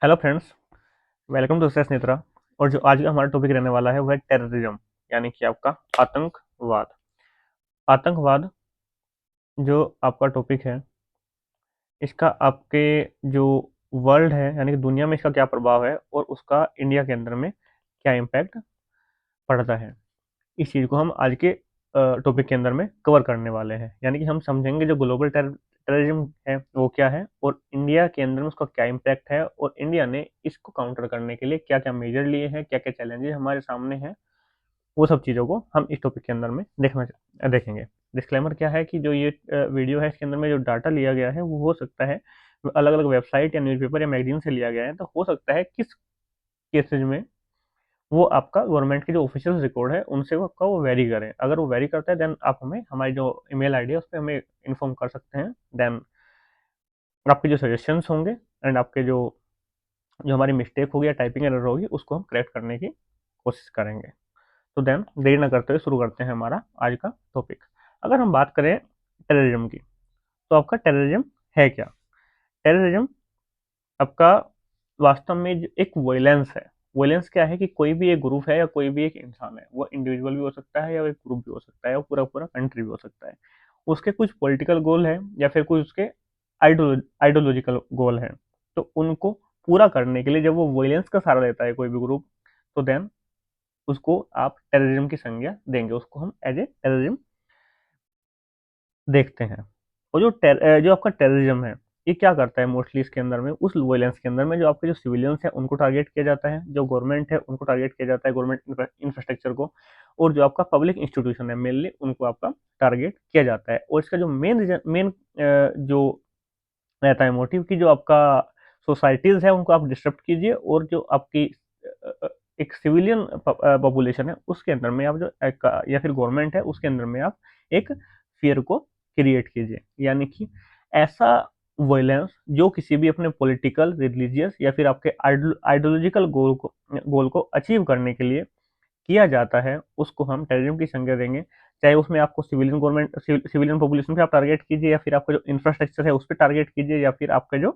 Hello friends, welcome to success Netra. और जो आज का हमारा टॉपिक रहने वाला है वो है टेररिज्म, यानी कि आपका आतंकवाद। आतंकवाद जो आपका टॉपिक है, इसका आपके जो वर्ल्ड है यानी कि दुनिया में इसका क्या प्रभाव है और उसका इंडिया के अंदर में क्या इम्पैक्ट पड़ता है, इस चीज़ को हम आज के टॉपिक के अंदर में कवर करने वाले हैं। यानी कि हम समझेंगे जो ग्लोबल टेररिज्म है वो क्या है और इंडिया के अंदर में उसका क्या इम्पैक्ट है और इंडिया ने इसको काउंटर करने के लिए क्या क्या मेजर लिए हैं, क्या क्या चैलेंजेस हमारे सामने हैं। वो सब चीज़ों को हम इस टॉपिक के अंदर में देखेंगे। डिस्क्लेमर क्या है कि जो ये वीडियो है इसके अंदर में जो डाटा लिया गया है वो हो सकता है अलग अलग वेबसाइट या न्यूज़पेपर या मैगजीन से लिया गया है, तो हो सकता है किस केसेज में वो आपका गवर्नमेंट के जो ऑफिशियल रिकॉर्ड है उनसे वो आपका वो वेरी करें। अगर वो वेरी करता है देन आप हमें हमारी जो ईमेल आईडी है उस पर हमें इन्फॉर्म कर सकते हैं। देन आपके जो सजेशंस होंगे एंड आपके जो जो हमारी मिस्टेक होगी या टाइपिंग एरर होगी उसको हम करेक्ट करने की कोशिश करेंगे। तो देन देरी ना करते हुए शुरू करते हैं हमारा आज का टॉपिक। अगर हम बात करें टेररिज्म की, तो आपका टेररिज्म है क्या? टेररिज्म आपका वास्तव में एक वायलेंस है। वायलेंस क्या है कि कोई भी एक ग्रुप है या कोई भी एक इंसान है, वो इंडिविजुअल भी हो सकता है या एक ग्रुप भी हो सकता है या पूरा पूरा कंट्री भी हो सकता है। उसके कुछ पॉलिटिकल गोल है या फिर कुछ उसके आइडियोलॉजिकल गोल है, तो उनको पूरा करने के लिए जब वो वायलेंस का सहारा लेता है कोई भी ग्रुप, तो देन उसको आप टेररिज्म की संज्ञा देंगे, उसको हम एज ए टेररिज्म देखते हैं। और जो आपका टेररिज्म है, ये क्या करता है मोस्टली इसके अंदर में, उस वायलेंस के अंदर में जो आपके जो सिविलियंस हैं उनको टारगेट किया जाता है, जो गवर्नमेंट है उनको टारगेट किया जाता है, गवर्नमेंट इंफ्रास्ट्रक्चर को, और जो आपका पब्लिक इंस्टीट्यूशन है मेनली उनको आपका टारगेट किया जाता है। और इसका जो मेन जो रहता है मोटिव कि जो आपका सोसाइटीज है उनको आप डिस्टर्ब कीजिए, और जो आपकी एक सिविलियन पॉपुलेशन है उसके अंदर में आप जो या फिर गवर्नमेंट है उसके अंदर में आप एक फियर को क्रिएट कीजिए। यानी कि ऐसा वायलेंस जो किसी भी अपने पॉलिटिकल, रिलीजियस या फिर आपके आइडियोलॉजिकल गोल को अचीव करने के लिए किया जाता है, उसको हम टेररिज्म की संज्ञा देंगे। चाहे उसमें आपको सिविलियन पॉपुलेशन पे आप टारगेट कीजिए, या फिर आपका जो इंफ्रास्ट्रक्चर है उस पर टारगेट कीजिए, या फिर आपके जो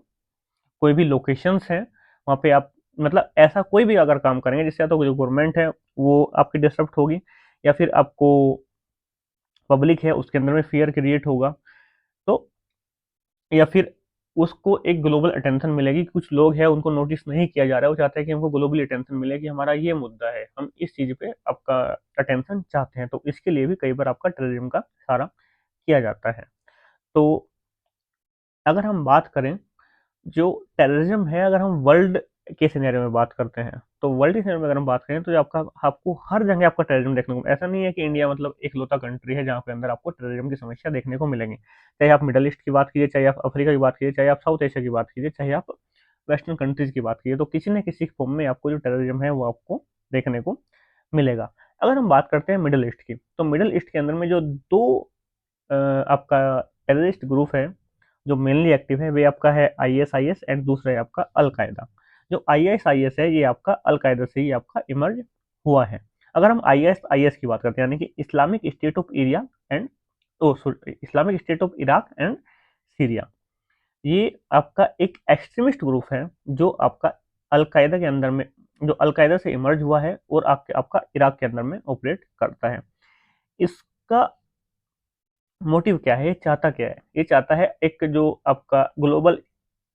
कोई भी लोकेशंस हैं वहाँ पे आप, मतलब ऐसा कोई भी अगर काम करेंगे जिससे तो जो गवर्नमेंट है वो आपकी डिस्टर्ब होगी, या फिर आपको पब्लिक है उसके अंदर में फियर क्रिएट होगा, तो या फिर उसको एक ग्लोबल अटेंशन मिलेगी। कुछ लोग हैं उनको नोटिस नहीं किया जा रहा है, वो चाहते हैं कि हमको ग्लोबली अटेंशन मिले कि हमारा ये मुद्दा है, हम इस चीज़ पे आपका अटेंशन चाहते हैं, तो इसके लिए भी कई बार आपका टेररिज्म का सहारा किया जाता है। तो अगर हम बात करें जो टेररिज्म है, अगर हम वर्ल्ड के सिनेरियो में बात करते हैं, तो वर्ल्ड के सिनेरियो में अगर हम बात करें तो जो आपका आपको हर जगह आपका टेररिज्म देखने को, ऐसा नहीं है कि इंडिया मतलब एक लौता कंट्री है जहाँ पे अंदर आपको टेररिज्म की समस्या देखने को मिलेंगी। चाहे आप मिडल ईस्ट की बात कीजिए, चाहे आप अफ्रीका की बात कीजिए, चाहे आप साउथ एशिया की बात कीजिए, चाहे आप वेस्टर्न कंट्रीज की बात कीजिए, तो किसी न किसी फॉर्म में आपको जो टेररिज्म है वो आपको देखने को मिलेगा। अगर हम बात करते हैं मिडल ईस्ट की, तो मिडल ईस्ट के अंदर में जो दो आपका टेररिस्ट ग्रुप है जो मेनली एक्टिव है, वे आपका है आईएसआईएस एंड दूसरा है आपका अलकायदा। जो आईएसआईएस है ये आपका अलकायदा से ही आपका इमर्ज हुआ है। अगर हम आईएसआईएस की बात करते हैं, यानी कि Islamic State of area and oh sorry Islamic State of Iraq and Syria, ये आपका एक एक्सट्रीमिस्ट ग्रुप है जो आपका अलकायदा के अंदर में, जो अलकायदा से इमर्ज हुआ है और आपका इराक के अंदर में ऑपरेट करता है। इसका मोटिव क्या है, ये चाहता क्या है? ये चाहता है एक जो आपका ग्लोबल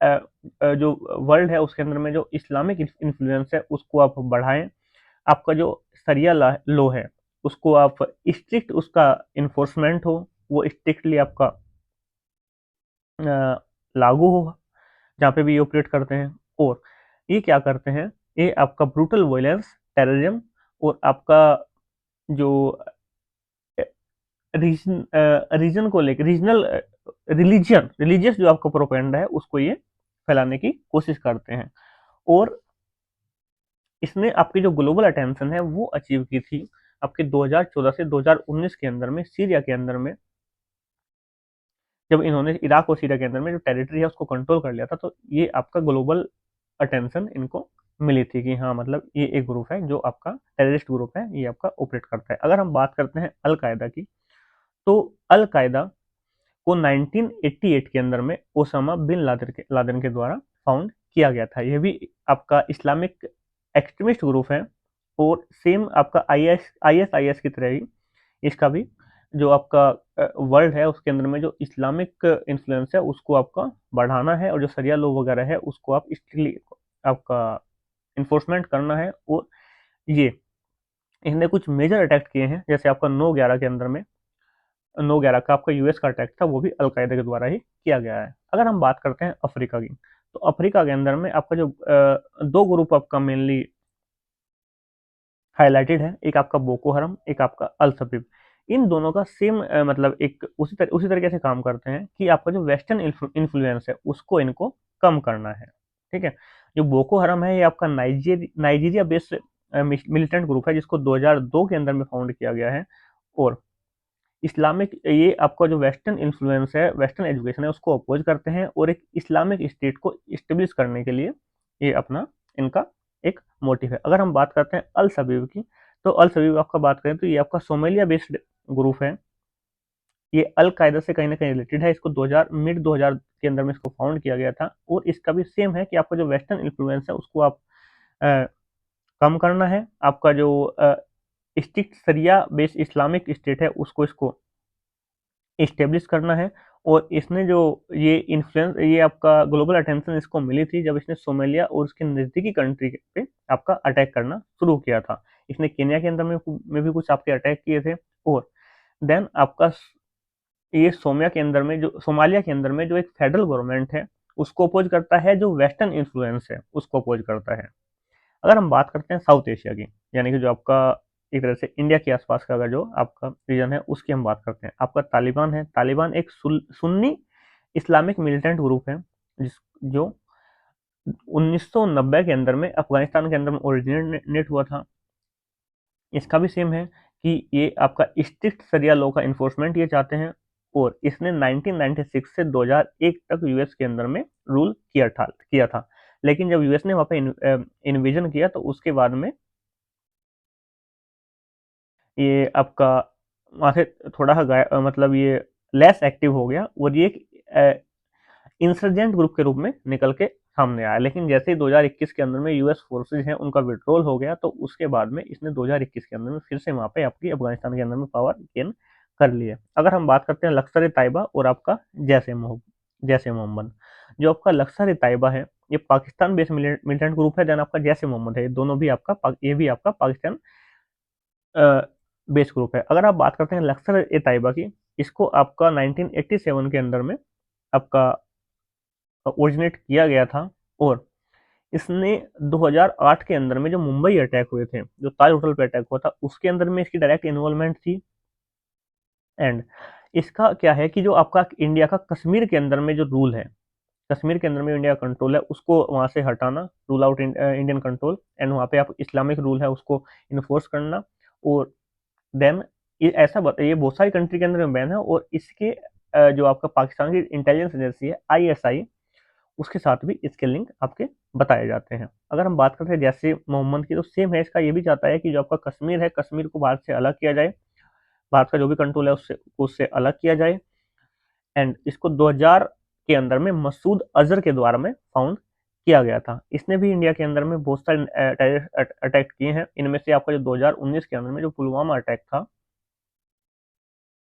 जो वर्ल्ड है उसके अंदर में जो इस्लामिक इन्फ्लुएंस है उसको आप बढ़ाएं। आपका जो सरिया लॉ है उसको आप स्ट्रिक्ट उसका इन्फोर्समेंट हो, वो स्ट्रिक्टली आपका लागू हो जहाँ पे भी ये ऑपरेट करते हैं। और ये क्या करते हैं, ये आपका ब्रूटल वायलेंस, टेररिज्म और आपका जो रीजन रीजन को लेकर रीजनल रिलीजियस जो आपका प्रोपेगेंडा है उसको ये फैलाने की कोशिश करते हैं। और इसने आपकी जो ग्लोबल अटेंशन है वो अचीव की थी आपके 2014 से 2019 के अंदर में, सीरिया के अंदर में, जब इन्होंने इराक और सीरिया के अंदर में जो टेरिटरी है उसको कंट्रोल कर लिया था, तो ये आपका ग्लोबल अटेंशन इनको मिली थी कि हाँ मतलब ये एक ग्रुप है जो आपका टेररिस्ट ग्रुप है, ये आपका ऑपरेट करता है। अगर हम बात करते हैं अलकायदा की, तो अलकायदा को 1988 के अंदर में ओसामा बिन लादेन के द्वारा फाउंड किया गया था। यह भी आपका इस्लामिक एक्सट्रीमिस्ट ग्रुप है और सेम आपका आईएसआईएस की तरह ही इसका भी जो आपका वर्ल्ड है उसके अंदर में जो इस्लामिक इन्फ्लुएंस है उसको आपका बढ़ाना है और जो शरिया लॉ वगैरह है उसको आप स्ट्रिक्टली आपका इन्फोर्समेंट करना है। और ये इन्होंने कुछ मेजर अटैक किए हैं, जैसे आपका 9/11 के अंदर में 9/11 का आपका यूएस का अटैक था, वो भी अलकायदा के द्वारा ही किया गया है। अगर हम बात करते हैं अफ्रीका की, तो अफ्रीका के अंदर में आपका जो दो ग्रुप आपका मेनली हाइलाइटेड है, एक आपका बोको हरम, एक आपका अल शबीब। इन दोनों का सेम मतलब एक उसी तरीके से काम करते हैं कि आपका जो वेस्टर्न इन्फ्लुएंस है उसको इनको कम करना है। ठीक है, जो बोको हरम है ये आपका नाइजीरिया बेस्ड मिलिटेंट ग्रुप है जिसको 2002 के अंदर में फाउंड किया गया है। और इस्लामिक ये आपका जो वेस्टर्न इन्फ्लुएंस है, वेस्टर्न एजुकेशन है, उसको अपोज करते हैं और एक इस्लामिक स्टेट को इस्टेब्लिश करने के लिए ये अपना इनका एक मोटिव है। अगर हम बात करते हैं अल सबीब की, तो अल सबीब आपका बात करें तो ये आपका सोमालिया बेस्ड ग्रुप है। ये अल कायदा से कहीं ना कहीं रिलेटेड है। इसको 2000 मिड 2000 के अंदर में इसको फाउंड किया गया था और इसका भी सेम है कि आपका जो वेस्टर्न इन्फ्लुएंस है उसको आप अ, कम करना है। आपका जो स्ट्रिक्ट सरिया बेस्ड इस्लामिक स्टेट है उसको इसको इस्टेब्लिश करना है। और इसने जो ये इन्फ्लुएंस ये आपका ग्लोबल अटेंशन इसको मिली थी जब इसने सोमालिया और उसके नज़दीकी कंट्री पे आपका अटैक करना शुरू किया था। इसने केन्या के अंदर में भी कुछ आपके अटैक किए थे। और देन आपका ये सोमालिया के अंदर में जो एक फेडरल गवर्नमेंट है उसको अपोज करता है, जो वेस्टर्न इन्फ्लुएंस है उसको अपोज करता है। अगर हम बात करते हैं साउथ एशिया की, यानी कि जो आपका एक तरह से इंडिया के आसपास का अगर जो आपका रीजन है उसकी हम बात करते हैं, आपका तालिबान है। तालिबान एक सुन्नी इस्लामिक मिलिटेंट ग्रुप है जिस जो 1990 के अंदर में अफगानिस्तान के अंदर में ओरिजिनेट हुआ था। इसका भी सेम है कि ये आपका स्ट्रिक्ट शरिया लॉ का इन्फोर्समेंट ये चाहते हैं। और इसने 1996 से 2001 तक यूएस के अंदर में रूल किया था। लेकिन जब यूएस ने वहाँ पे इन्विजन किया तो उसके बाद में ये आपका वहाँ से थोड़ा सा मतलब ये लेस एक्टिव हो गया और ये एक इंसर्जेंट ग्रुप के रूप में निकल के सामने आया। लेकिन जैसे ही 2021 के अंदर में यूएस फोर्सेज हैं उनका विड्रॉल हो गया तो उसके बाद में इसने 2021 के अंदर में फिर से वहाँ पे आपकी अफगानिस्तान के अंदर में पावर गेन कर ली है। अगर हम बात करते हैं लश्कर ए तैयबा और आपका जैसे मोहम्मद, जो आपका लश्कर ए तैयबा है ये पाकिस्तान बेस्ड मिलिटेंट ग्रुप है। देन आपका जैसे मोहम्मद है, ये दोनों भी आपका ये भी आपका पाकिस्तान बेस ग्रुप है। अगर आप बात करते हैं लश्कर ए तैयबा की, इसको आपका 1987 के अंदर में आपका ओरिजिनेट किया गया था। और इसने 2008 के अंदर में जो मुंबई अटैक हुए थे, जो ताज होटल पे अटैक हुआ था, उसके अंदर में इसकी डायरेक्ट इन्वॉल्वमेंट थी। एंड इसका क्या है कि जो आपका इंडिया का कश्मीर के अंदर में जो रूल है, कश्मीर के अंदर में इंडिया का कंट्रोल है उसको वहां से हटाना, rule out Indian control, and वहां पे आप इस्लामिक रूल है उसको इन्फोर्स करना। और देन ये ये बहुत सारी कंट्री के अंदर में बैन है। और इसके जो आपका पाकिस्तान की इंटेलिजेंस एजेंसी है आईएसआई, उसके साथ भी इसके लिंक आपके बताए जाते हैं। अगर हम बात करते हैं जैसे मोहम्मद की, तो सेम है, इसका ये भी चाहता है कि जो आपका कश्मीर है, कश्मीर को भारत से अलग किया जाए, भारत का जो भी कंट्रोल है उससे उससे अलग किया जाए। एंड इसको 2000 के अंदर में मसूद अजहर के द्वारा में फाउंड किया गया था। इसने भी इंडिया के अंदर में बहुत सारे अटैक किए हैं। इनमें से आपका जो 2019 के अंदर में जो पुलवामा अटैक था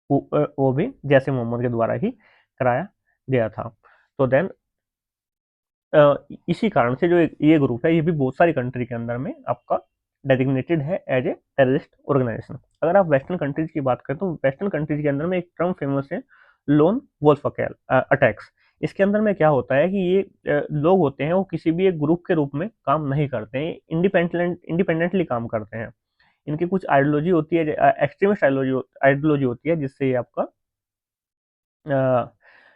वो भी जैसे मोहम्मद के द्वारा ही कराया गया था। तो देन इसी कारण से जो ये ग्रुप है ये भी बहुत सारी कंट्री के अंदर में आपका डेजिग्नेटेड है एज ए टेररिस्ट ऑर्गेनाइजेशन। अगर आप वेस्टर्न कंट्रीज की बात करें तो वेस्टर्न कंट्रीज के अंदर में एक टर्म फेमस है, लोन वोल्फ अटैक्स। इसके अंदर में क्या होता है कि ये लोग होते हैं वो किसी भी एक ग्रुप के रूप में काम नहीं करते हैं, इंडिपेंडेंटली काम करते हैं। इनकी कुछ आइडियोलॉजी होती है, एक्सट्रीमिस्ट आइडियोलॉजी होती है जिससे ये आपका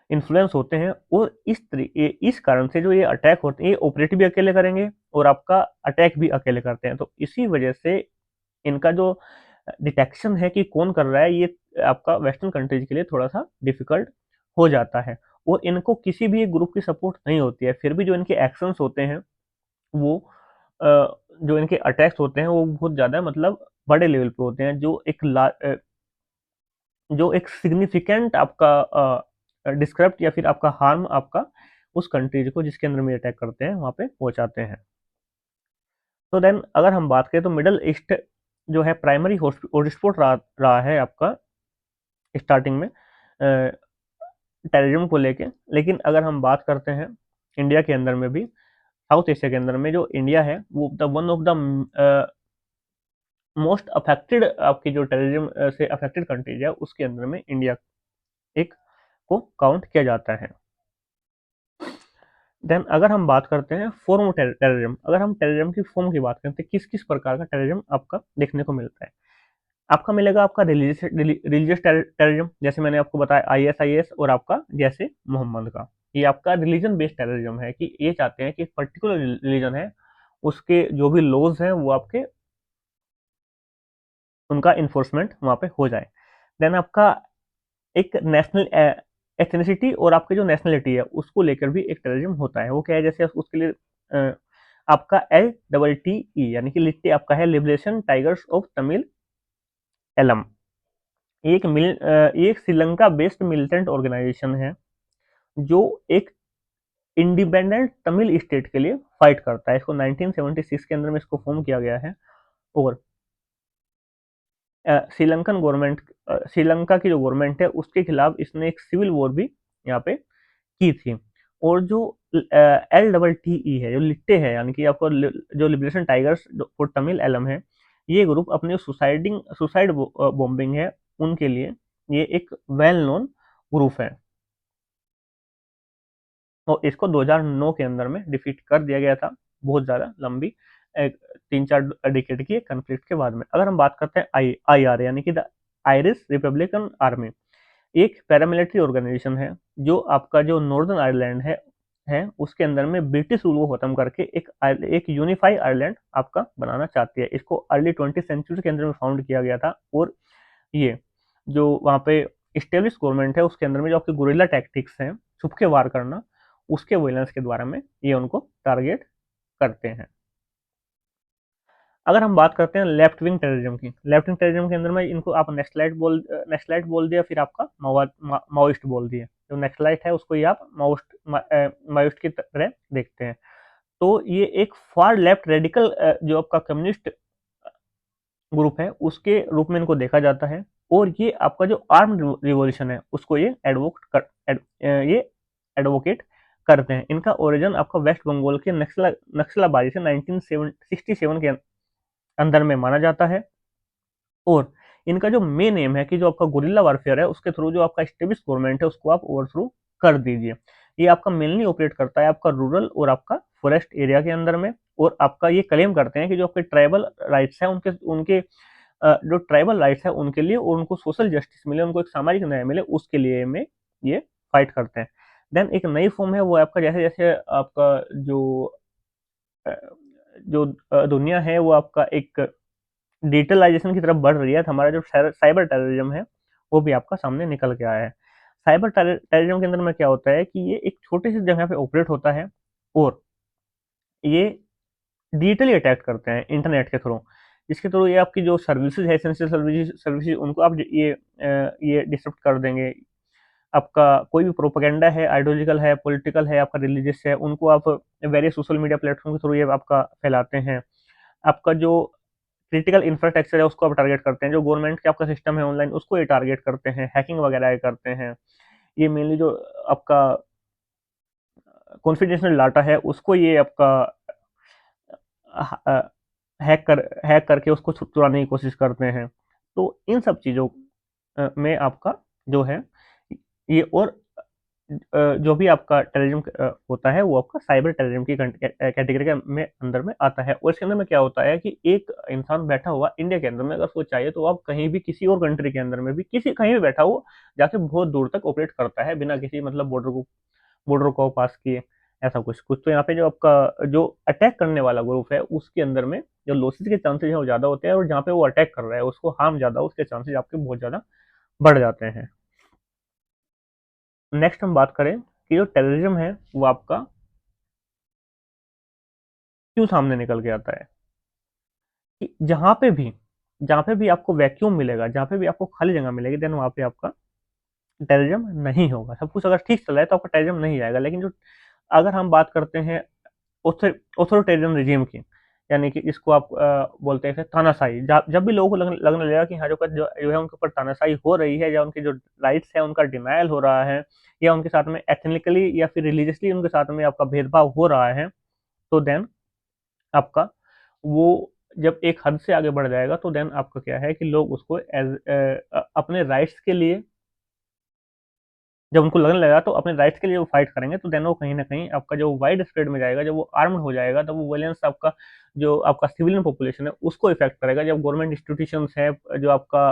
इन्फ्लुएंस होते हैं। और इस कारण से जो ये अटैक होते हैं ये ऑपरेटिव भी अकेले करेंगे और आपका अटैक भी अकेले करते हैं। तो इसी वजह से इनका जो डिटेक्शन है कि कौन कर रहा है ये आपका वेस्टर्न कंट्रीज के लिए थोड़ा सा डिफिकल्ट हो जाता है। और इनको किसी भी एक ग्रुप की सपोर्ट नहीं होती है, फिर भी जो इनके एक्शंस होते हैं वो जो इनके अटैक्स होते हैं वो बहुत ज़्यादा मतलब बड़े लेवल पे होते हैं, जो एक सिग्निफिकेंट आपका डिस्क्रप्ट या फिर आपका हार्म आपका उस कंट्रीज को जिसके अंदर में अटैक करते हैं वहाँ पे पहुँचाते हैं। तो देन अगर हम बात करें तो मिडल ईस्ट जो है प्राइमरी हॉटस्पॉट रहा है आपका स्टार्टिंग में टेररिज्म को लेके। लेकिन अगर हम बात करते हैं इंडिया के अंदर में भी, साउथ एशिया के अंदर में जो इंडिया है वो the one of the most affected, आपकी जो टेररिज्म से अफेक्टेड कंट्रीज है उसके अंदर में इंडिया एक को काउंट किया जाता है। देन अगर हम बात करते हैं फॉर्म ऑफ टेररिज्म, अगर हम टेररिज्म की फॉर्म की बात करते हैं किस किस प्रकार का टेररिज्म आपका देखने को मिलता है, आपका मिलेगा आपका रिलीजियस टेररिज्म, जैसे मैंने आपको बताया आईएसआईएस, और आपका जैसे मोहम्मद का, ये आपका रिलीजन बेस्ड टेररिज्म है कि ये चाहते हैं कि एक पर्टिकुलर रिलीजन है उसके जो भी लॉज हैं वो आपके उनका इन्फोर्समेंट वहाँ पे हो जाए। देन आपका एक नेशनल एथनिसिटी और आपकी जो नेशनलिटी है उसको लेकर भी एक टेररिज्म होता है। वो क्या है, जैसे उसके लिए आपका LTTE यानी कि लिट्टे आपका है Liberation Tigers of Tamil Eelam. ये एक श्रीलंका बेस्ड मिलिटेंट ऑर्गेनाइजेशन है जो एक इंडिपेंडेंट तमिल स्टेट के लिए फाइट करता है। इसको 1976 के अंदर में इसको फॉर्म किया गया है। और श्रीलंकन गवर्नमेंट, श्रीलंका की जो गवर्नमेंट है उसके खिलाफ इसने एक सिविल वॉर भी यहाँ पे की थी। और जो LTTE है, जो लिट्टे है यानी कि आपको जो Liberation Tigers for Tamil Eelam है, ये ग्रुप अपने सुसाइड बॉम्बिंग है उनके लिए ये एक वेल नोन ग्रुप है। और इसको 2009 के अंदर में डिफीट कर दिया गया था, बहुत ज़्यादा लंबी 3-4 डिकेड की कन्फ्लिक्ट के बाद में। अगर हम बात करते हैं IR यानी कि द आयरिश रिपब्लिकन आर्मी, एक पैरामिलिट्री ऑर्गेनाइजेशन है जो आपका जो नॉर्दर्न आयरलैंड है उसके अंदर में ब्रिटिश रूल को खत्म करके एक यूनिफाई आयरलैंड आपका बनाना चाहती है। इसको अर्ली 20th सेंचुरी के अंदर में फाउंड किया गया था। और ये जो वहाँ पे स्टेब्लिश गवर्नमेंट है उसके अंदर में जो आपके गुरिल्ला टैक्टिक्स हैं, छुप के वार करना, उसके वायलेंस के द्वारा में ये उनको टारगेट करते हैं। अगर हम बात करते हैं लेफ्ट विंग टेररिज्म की, लेफ्ट विंग टेररिज्म के अंदर में इनको आप नेक्सलाइट बोल दिया, फिर आपका माओइस्ट बोल दिया। जो नेक्सलाइट है उसको ही आप माओइस्ट की तरह देखते हैं। तो ये एक फार लेफ्ट रेडिकल जो आपका कम्युनिस्ट ग्रुप है उसके रूप में इनको देखा जाता है। और ये आपका जो आर्म रिवॉल्यूशन है उसको ये एडवोकेट करते हैं। इनका ओरिजिन आपका वेस्ट बंगाल के नक्सलाबाजी से 1967 के अंदर में माना जाता है। और इनका जो मेन एम है कि जो आपका गुरिल्ला वारफेयर है उसके थ्रू जो आपका स्टेब्लिश गवर्नमेंट है उसको आप ओवरथ्रो कर दीजिए। ये आपका मेनली ऑपरेट करता है आपका रूरल और आपका फॉरेस्ट एरिया के अंदर में। और आपका ये क्लेम करते हैं कि जो आपके ट्राइबल राइट्स है उनके उनके जो ट्राइबल राइट्स है उनके लिए और उनको सोशल जस्टिस मिले, उनको एक सामाजिक न्याय मिले, उसके लिए में ये फाइट करते हैं। देन एक नई फॉर्म है वो आपका जैसे जैसे आपका जो दुनिया है वो आपका एक डिजिटलाइजेशन की तरफ बढ़ रही है, तो हमारा जो साइबर टेररिज्म है वो भी आपका सामने निकल के आया है। साइबर टेररिज्म के अंदर में क्या होता है कि ये एक छोटी सी जगह पे ऑपरेट होता है और ये डिजिटली अटैक करते हैं इंटरनेट के थ्रू, जिसके थ्रू ये आपकी जो सर्विसेज है, एसेंशियल सर्विसेज उनको आप ये डिस्टर्ब कर देंगे। आपका कोई भी प्रोपेगेंडा है, आइडियोलॉजिकल है, पॉलिटिकल है, आपका रिलीजियस है, उनको आप वेरियस सोशल मीडिया प्लेटफॉर्म के थ्रू ये आपका फैलाते हैं। आपका जो क्रिटिकल इंफ्रास्ट्रक्चर है उसको आप टारगेट करते हैं, जो गवर्नमेंट का आपका सिस्टम है ऑनलाइन उसको ये टारगेट करते हैं, हैकिंग वगैरह ये करते हैं। ये मेनली जो आपका कॉन्फिडेंशियल डाटा है उसको ये आपका हैक करके उसको चुराने की कोशिश करते हैं। तो इन सब चीज़ों में आपका जो है ये और जो भी आपका टेररिज्म होता है वो आपका साइबर टेररिज्म की कैटेगरी के में अंदर में आता है। और इसके अंदर में क्या होता है कि एक इंसान बैठा हुआ इंडिया के अंदर में अगर वो चाहे तो आप कहीं भी किसी और कंट्री के अंदर में भी किसी कहीं भी बैठा हो जाके बहुत दूर तक ऑपरेट करता है बिना किसी मतलब बॉर्डर को पास किए, ऐसा कुछ कुछ। तो यहाँ पे जो आपका जो अटैक करने वाला ग्रुप है उसके अंदर में जो लॉसेस के चांसेस है वो ज़्यादा होते हैं, और जहाँ पे वो अटैक कर रहा है उसको हार्म ज़्यादा उसके चांसेस आपके बहुत ज़्यादा बढ़ जाते हैं। नेक्स्ट हम बात करें कि जो टेररिज्म है वो आपका क्यों सामने निकल के आता है। कि जहाँ पे भी आपको वैक्यूम मिलेगा, जहाँ पे भी आपको खाली जगह मिलेगी, देन वहाँ पे आपका टेररिज्म नहीं होगा। सब कुछ अगर ठीक चल रहा है तो आपका टेररिज्म नहीं आएगा। लेकिन जो अगर हम बात करते हैं ऑथोरिटेरियन रिजीम की, यानी कि इसको आप बोलते हैं तानाशाही, जब भी लोगों को लगने लगेगा कि हाँ जो है उनके ऊपर तानाशाही हो रही है, या उनके जो राइट्स है उनका डिनायल हो रहा है, या उनके साथ में एथनिकली या फिर रिलीजियसली उनके साथ में आपका भेदभाव हो रहा है, तो देन आपका वो जब एक हद से आगे बढ़ जाएगा, तो देन आपका क्या है कि लोग उसको अपने राइट्स के लिए, जब उनको लगने लगा तो अपने राइट्स के लिए वो फाइट करेंगे, तो देन वो कहीं ना कहीं आपका जो वाइड स्प्रेड में जाएगा, जब वो आर्म्ड हो जाएगा, तब वो वायलेंस आपका जो आपका सिविलियन पॉपुलेशन है उसको इफेक्ट करेगा। जब गवर्नमेंट इंस्टीट्यूशंस है, जो आपका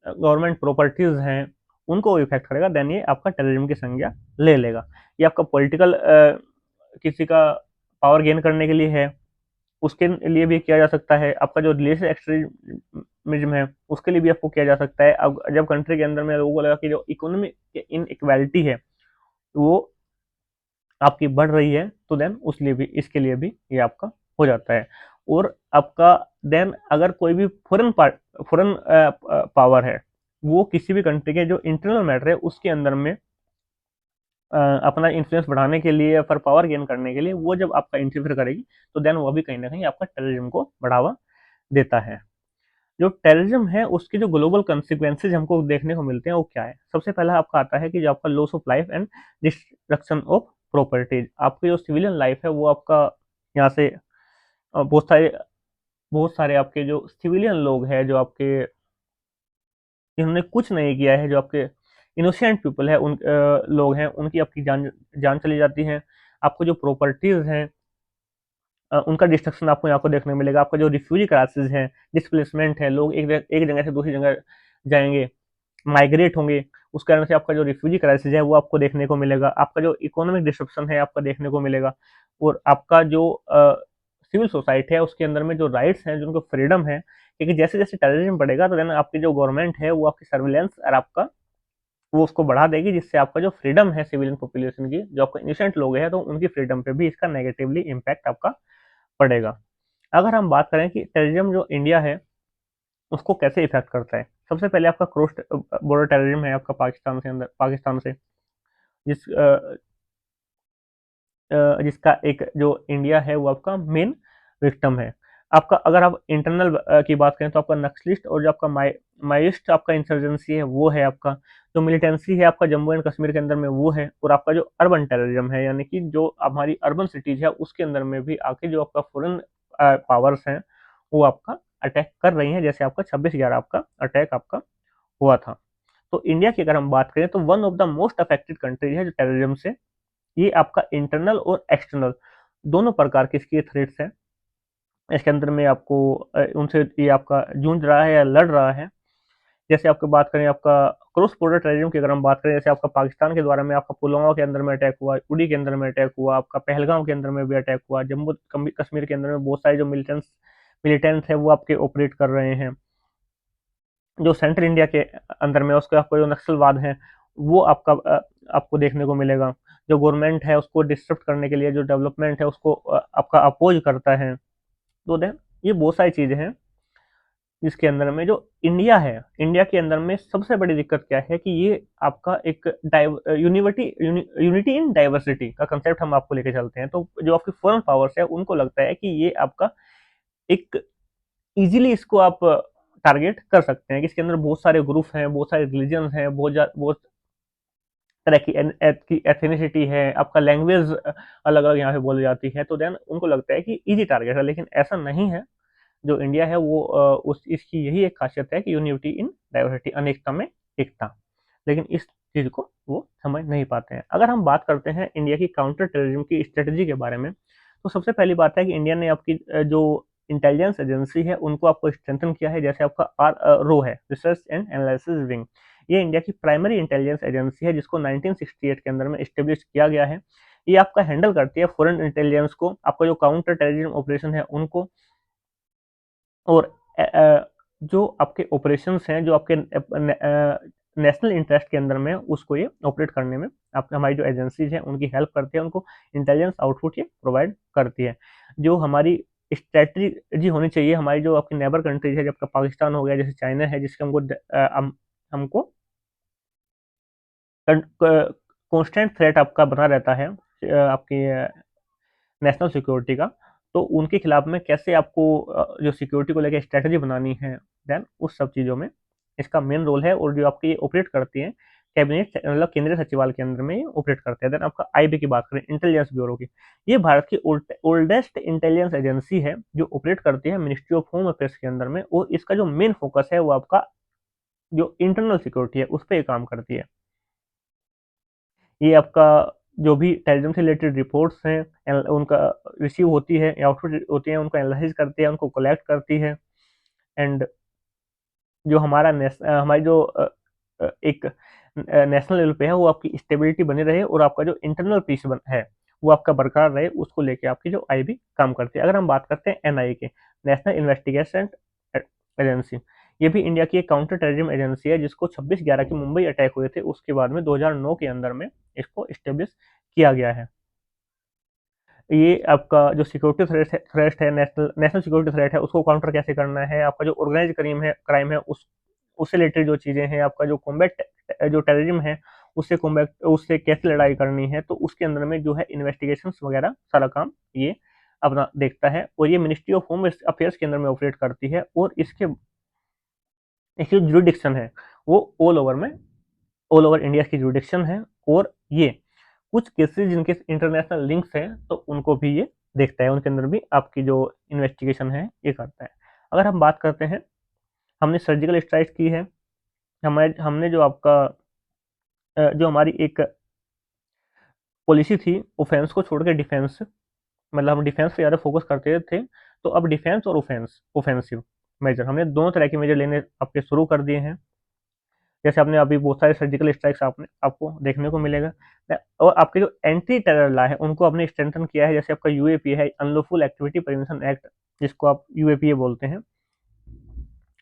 गवर्नमेंट प्रॉपर्टीज हैं, उनको इफेक्ट करेगा, देन ये आपका टेररिज्म की संज्ञा ले लेगा। ये आपका पॉलिटिकल किसी का पावर गेन करने के लिए है, उसके लिए भी किया जा सकता है। आपका जो रिलीजियस एक्सट्रीमिज्म है उसके लिए भी आपको किया जा सकता है। अब जब कंट्री के अंदर में लोगों को लगा कि जो इकोनॉमिक इन इक्वालिटी है वो आपकी बढ़ रही है, तो देन उस लिए भी, इसके लिए भी ये आपका हो जाता है। और आपका देन अगर कोई भी फॉरेन पावर है, वो किसी भी कंट्री के जो इंटरनल मैटर है उसके अंदर में अपना इन्फ्लुएंस बढ़ाने के लिए या फिर पावर गेन करने के लिए वो जब आपका इंटरफेयर करेगी, तो देन वो भी कहीं ना कहीं आपका टेररिज्म को बढ़ावा देता है। जो टेररिज्म है उसके जो ग्लोबल कंसिक्वेंसेज हमको देखने को मिलते हैं वो क्या है? सबसे पहला आपका आता है कि जो आपका loss of life and destruction of properties. आपकी जो सिविलियन लाइफ है वो आपका यहाँ से बहुत सारे आपके जो सिविलियन लोग हैं, जो आपके इन्होंने कुछ नहीं किया है, जो आपके इनोसेंट पीपल है, उन लोग हैं, उनकी आपकी जान जान चली जाती है। आपको जो प्रॉपर्टीज हैं उनका डिस्ट्रक्शन आपको यहाँ को देखने को मिलेगा। आपका जो रिफ्यूजी क्राइसिस है, डिस्प्लेसमेंट है, लोग एक जगह से दूसरी जगह जाएंगे, माइग्रेट होंगे, उस कारण से आपका जो रिफ्यूजी क्राइसिस है वो आपको देखने को मिलेगा। आपका जो इकोनॉमिक डिस्ट्रप्शन है आपका देखने को मिलेगा। और आपका जो सिविल सोसाइटी है उसके अंदर में जो राइट्स हैं, जो उनको फ्रीडम है, क्योंकि जैसे जैसे टेररिज्म बढ़ेगा तो देन आपकी जो गवर्नमेंट है वो आपकी सर्विलेंस और आपका वो उसको बढ़ा देगी, जिससे आपका जो फ्रीडम है सिविलियन पॉपुलेशन की, जो आपका इनोसेंट लोग हैं, तो उनकी फ्रीडम पे भी इसका नेगेटिवली इम्पैक्ट आपका पड़ेगा। अगर हम बात करें कि टेररिज्म जो इंडिया है उसको कैसे इफेक्ट करता है, सबसे पहले आपका क्रॉस बॉर्डर टेररिज्म है आपका पाकिस्तान से, जिस जिसका एक जो इंडिया है वो आपका मेन विक्टिम है। आपका अगर आप इंटरनल की बात करें तो आपका नक्सलिस्ट और जो आपका माइस्ट आपका इंसर्जेंसी है वो है आपका, जो मिलिटेंसी है आपका जम्मू एंड कश्मीर के अंदर में वो है, और आपका जो अर्बन टेररिज्म है, यानी कि जो हमारी अर्बन सिटीज है उसके अंदर में भी आके जो आपका फॉरेन पावर्स हैं वो आपका अटैक कर रही हैं, जैसे आपका 26/11 आपका अटैक आपका हुआ था। तो इंडिया की अगर हम बात करें तो one of the most affected country है जो टेररिज्म से। ये आपका इंटरनल और एक्सटर्नल दोनों प्रकार के इसके थ्रेट्स हैं। इसके अंदर में आपको उनसे ये आपका जूझ रहा है या लड़ रहा है। जैसे आपकी बात करें आपका क्रॉस बॉर्डर टेररिज्म की अगर हम बात करें, जैसे आपका पाकिस्तान के द्वारा में आपका पुलवामा के अंदर में अटैक हुआ, उड़ी के अंदर में अटैक हुआ, आपका पहलगाम के अंदर में भी अटैक हुआ, जम्मू कश्मीर के अंदर में बहुत सारे जो मिलिटेंट्स है वो आपके ऑपरेट कर रहे हैं। जो सेंट्रल इंडिया के अंदर में उसका आपको जो नक्सलवाद है वो आपको देखने को मिलेगा। जो गवर्नमेंट है उसको डिस्टर्ब करने के लिए जो डेवलपमेंट है उसको आपका अपोज करता है। तो देन ये बहुत सारी चीजें हैं जिसके अंदर में जो इंडिया है, इंडिया के अंदर में सबसे बड़ी दिक्कत क्या है कि ये आपका एक यूनिटी इन डाइवर्सिटी का कंसेप्ट हम आपको लेके चलते हैं। तो जो आपकी फॉरेन पावर्स है उनको लगता है कि ये आपका एक इजीली इसको आप टारगेट कर सकते हैं कि इसके अंदर बहुत सारे ग्रुप हैं, बहुत सारे रिलीजन हैं, बहुत तरह की एथनिसिटी है, आपका लैंग्वेज अलग अलग यहाँ पे बोली जाती है, तो देन उनको लगता है कि इजी टारगेट है, लेकिन ऐसा नहीं है। जो इंडिया है वो उस इसकी यही एक खासियत है कि यूनिटी इन डाइवर्सिटी, अनेकता में एकता। लेकिन इस चीज को वो समझ नहीं पाते हैं। अगर हम बात करते हैं इंडिया की काउंटर टेररिज्म की स्ट्रेटजी के बारे में, तो सबसे पहली बात है कि इंडिया ने आपकी जो इंटेलिजेंस एजेंसी है उनको आपको स्ट्रेंथन किया है। जैसे आपका रो है, रिसर्च एंड एनालिसिस विंग, ये इंडिया की प्राइमरी इंटेलिजेंस एजेंसी है जिसको 1968 के अंदर में इस्टेब्लिश किया गया है। ये आपका हैंडल करती है फॉरेन इंटेलिजेंस को, आपका जो काउंटर टेररिज्म ऑपरेशन है उनको, और जो आपके ऑपरेशंस हैं जो आपके नेशनल इंटरेस्ट के अंदर में उसको ये ऑपरेट करने में आप हमारी जो एजेंसीज हैं उनकी हेल्प करती है, उनको इंटेलिजेंस आउटपुट ये प्रोवाइड करती है। जो हमारी स्ट्रेटजी होनी चाहिए, हमारी जो आपकी नेबर कंट्रीज है, जब आपका पाकिस्तान हो गया, जैसे चाइना है, जिसके हमको कांस्टेंट थ्रेट आपका बना रहता है, आपकी नेशनल सिक्योरिटी का, तो उनके खिलाफ में कैसे आपको जो सिक्योरिटी को लेकर स्ट्रैटेजी बनानी है, देन उस सब चीज़ों में इसका मेन रोल है। और जो आपकी ऑपरेट करती है कैबिनेट मतलब केंद्रीय सचिवालय के अंदर में ये ऑपरेट करते हैं। देन आपका आईबी की बात करें, इंटेलिजेंस ब्यूरो की, ये भारत की ओल्डेस्ट इंटेलिजेंस एजेंसी है जो ऑपरेट करती है मिनिस्ट्री ऑफ होम अफेयर्स के अंदर में। और इसका जो मेन फोकस है वो आपका जो इंटरनल सिक्योरिटी है उस पर काम करती है। ये आपका जो भी टेररिज्म से रिलेटेड रिपोर्ट्स हैं उनका रिसीव होती है या आउटपुट होती है, उनको एनालाइज करती है, उनको कलेक्ट करती है। एंड जो हमारी जो एक नेशनल लेवल पे है वो आपकी स्टेबिलिटी बनी रहे और आपका जो इंटरनल पीस है वो आपका बरकरार रहे, उसको लेके आपकी जो आईबी काम करती है। अगर हम बात करते हैं एनआईए के, नेशनल इन्वेस्टिगेशन एजेंसी, ये भी इंडिया की एक काउंटर टेररिज्म एजेंसी है जिसको 26/11 की मुंबई अटैक हुए थे उसके बाद में 2009 के अंदर में इसको स्टेब्लिश किया गया है। ये आपका जो सिक्योरिटी थ्रेट है, नेशनल नेशनल सिक्योरिटी थ्रेट है, उसको काउंटर कैसे करना है, आपका जो ऑर्गेनाइज क्राइम है उससे रिलेटेड जो चीज़ें हैं, आपका जो कॉम्बैट जो टेररिज्म है उससे कैसे लड़ाई करनी है, तो उसके अंदर में जो है इन्वेस्टिगेशंस वगैरह सारा काम ये अपना देखता है। और ये मिनिस्ट्री ऑफ होम अफेयर्स के अंदर में ऑपरेट करती है। और इसकी जो जुरिडिक्शन है वो ऑल ओवर इंडिया की जुरिडिक्शन है। और ये कुछ केसेस जिनके इंटरनेशनल लिंक्स हैं तो उनको भी ये देखता है, उनके अंदर भी आपकी जो इन्वेस्टिगेशन है ये करता है। अगर हम बात करते हैं, हमने सर्जिकल स्ट्राइक की है, हमारे हमने जो आपका जो हमारी एक पॉलिसी थी ऑफेंस को छोड़ के डिफेंस, मतलब हम डिफेंस पे ज़्यादा फोकस करते थे, तो अब डिफेंस और ऑफेंसिव मेजर हमने दोनों तरह के मेजर लेने आपके शुरू कर दिए हैं। जैसे आपने अभी बहुत सारे सर्जिकल स्ट्राइक्स आपको देखने को मिलेगा। और आपके जो एंटी टेरर लॉ है उनको आपने स्ट्रेंथन किया है। जैसे आपका यूएपी है, अनलॉफुल एक्टिविटी प्रिवेंशन एक्ट, जिसको आप यूएपीए बोलते हैं,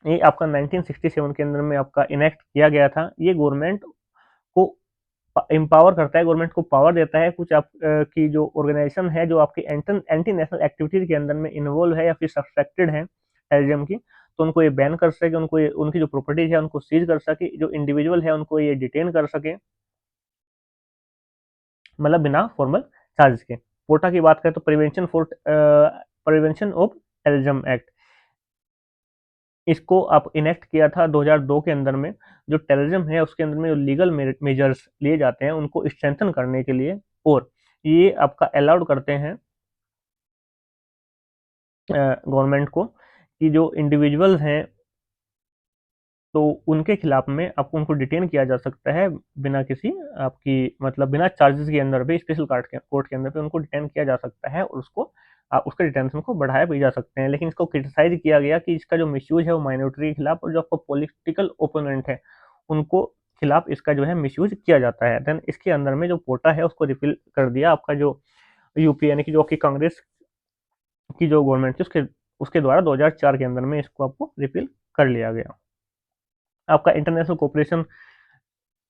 ये आपका 1967 के अंदर में आपका इनेक्ट किया गया था। ये गवर्नमेंट को एम्पावर करता है, गवर्नमेंट को पावर देता है कुछ आप की जो ऑर्गेनाइजेशन है जो आपकी एंटी नेशनल एक्टिविटीज के अंदर में इन्वॉल्व है या फिर सस्पेक्टेड है टेररिज्म की, तो उनको ये बैन कर सके, उनको उनकी जो प्रॉपर्टीज है उनको सीज कर सके, जो इंडिविजुअल है उनको ये डिटेन कर सके, मतलब बिना फॉर्मल चार्ज के। पोटा की बात करें तो प्रिवेंशन ऑफ टेररिज्म एक्ट, इसको आप इनेक्ट किया था 2002 के अंदर में। जो टेररिज्म है उसके अंदर में जो लीगल मेजर्स लिए जाते हैं उनको स्ट्रेंथन करने के लिए, और ये आपका अलाउड करते हैं गवर्नमेंट को कि जो इंडिविजुअल्स हैं तो उनके खिलाफ में आपको उनको डिटेन किया जा सकता है बिना किसी आपकी मतलब बिना चार्जेस के अंदर पे, स्पेशल कोर्ट के अंदर पे उनको डिटेन किया जा सकता है और उसको उसके डिटेंशन को बढ़ाया भी जा सकते हैं। लेकिन इसको क्रिटिसाइज किया गया कि इसका जो मिसयूज है वो माइनॉरिटी के खिलाफ और जो आपको पॉलिटिकल ओपोनेंट है उनको खिलाफ इसका जो है मिसयूज किया जाता है। देन इसके अंदर में जो पोटा है उसको रिपील कर दिया आपका जो यूपी यानी कि जो आपकी कांग्रेस की जो गवर्नमेंट थी उसके उसके द्वारा 2004 के अंदर में इसको आपको रिपील कर लिया गया। आपका इंटरनेशनल कोऑपरेशन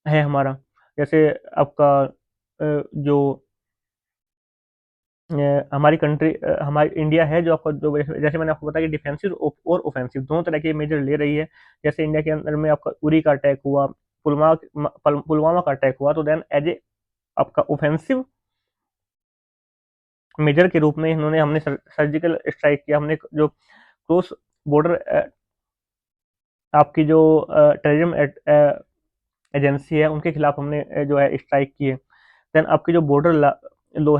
है हमारा, जैसे आपका जो हमारी कंट्री हमारी इंडिया है जो आपका जो जैसे मैंने आपको बताया कि डिफेंसिव और ऑफेंसिव दोनों तरह के मेजर ले रही है। जैसे इंडिया के अंदर में आपका उरी का अटैक हुआ, पुलवामा का अटैक हुआ, तो देन एज ए आपका ऑफेंसिव मेजर के रूप में इन्होंने हमने सर्जिकल स्ट्राइक किया, हमने जो क्रॉस बॉर्डर आपकी जो टेररिज्म एजेंसी है उनके खिलाफ हमने जो है स्ट्राइक किए। देन आपकी जो बॉर्डर लो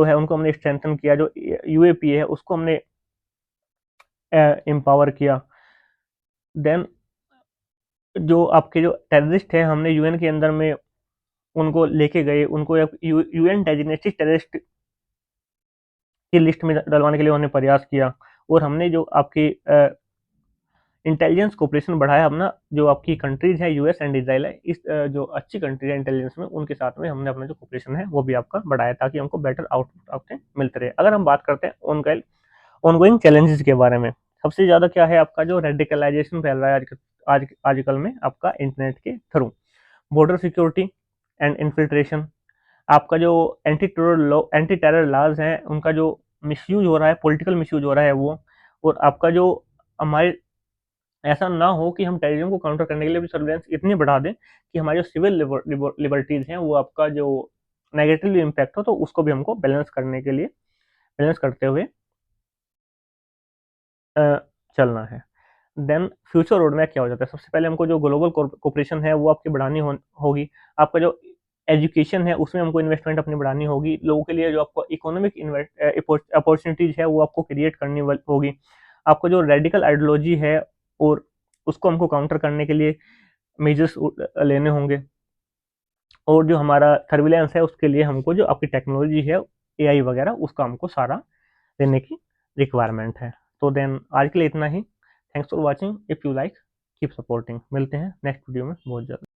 है उनको हमने स्ट्रेंथन किया, जो यूएपी है उसको हमने एम्पावर किया। देन जो आपके जो टेररिस्ट हैं हमने यूएन के अंदर में उनको लेके गए, उनको यूएन डेजिग्नेटेड टेररिस्ट की लिस्ट में डलवाने के लिए उन्होंने प्रयास किया। और हमने जो आपकी इंटेलिजेंस कोऑपरेशन बढ़ाया अपना, जो आपकी कंट्रीज है यूएस एंड इजराइल है, इस जो अच्छी कंट्री है इंटेलिजेंस में उनके साथ में हमने अपना जो कोऑपरेशन है वो भी आपका बढ़ाया ताकि हमको बेटर आउटपुट आपसे मिलते रहे। अगर हम बात करते हैं ऑनगोइंग चैलेंजेस के बारे में, सबसे ज़्यादा क्या है आपका जो रेडिकलाइजेशन फैल रहा है आजकल में आपका इंटरनेट के through, border security and infiltration, आपका जो एंटी टेरर लॉज हैं उनका जो मिसयूज हो रहा है, पॉलिटिकल मिसयूज हो रहा है वो, और आपका जो हमारे ऐसा ना हो कि हम टेररिज्म को काउंटर करने के लिए भी सर्विलेंस इतनी बढ़ा दें कि हमारी जो सिविल लिबर्टीज हैं वो आपका जो नेगेटिवली इम्पैक्ट हो, तो उसको भी हमको बैलेंस करने के लिए, बैलेंस करते हुए चलना है। देन फ्यूचर रोड मैप क्या हो जाता है? सबसे पहले हमको जो ग्लोबल कोऑपरेशन है वो आपकी बढ़ानी होगी। आपका जो एजुकेशन है उसमें हमको इन्वेस्टमेंट अपनी बढ़ानी होगी। लोगों के लिए जो आपको इकोनॉमिक अपॉर्चुनिटीज है वो आपको क्रिएट करनी होगी। आपको जो रेडिकल आइडियोलॉजी है और उसको हमको काउंटर करने के लिए मेजर्स लेने होंगे। और जो हमारा सर्विलेंस है उसके लिए हमको जो आपकी टेक्नोलॉजी है, एआई वगैरह, उसका हमको सारा देने की रिक्वायरमेंट है। तो देन आज के लिए इतना ही। Thanks for watching. If you like keep supporting. मिलते हैं नेक्स्ट वीडियो में बहुत जल्द।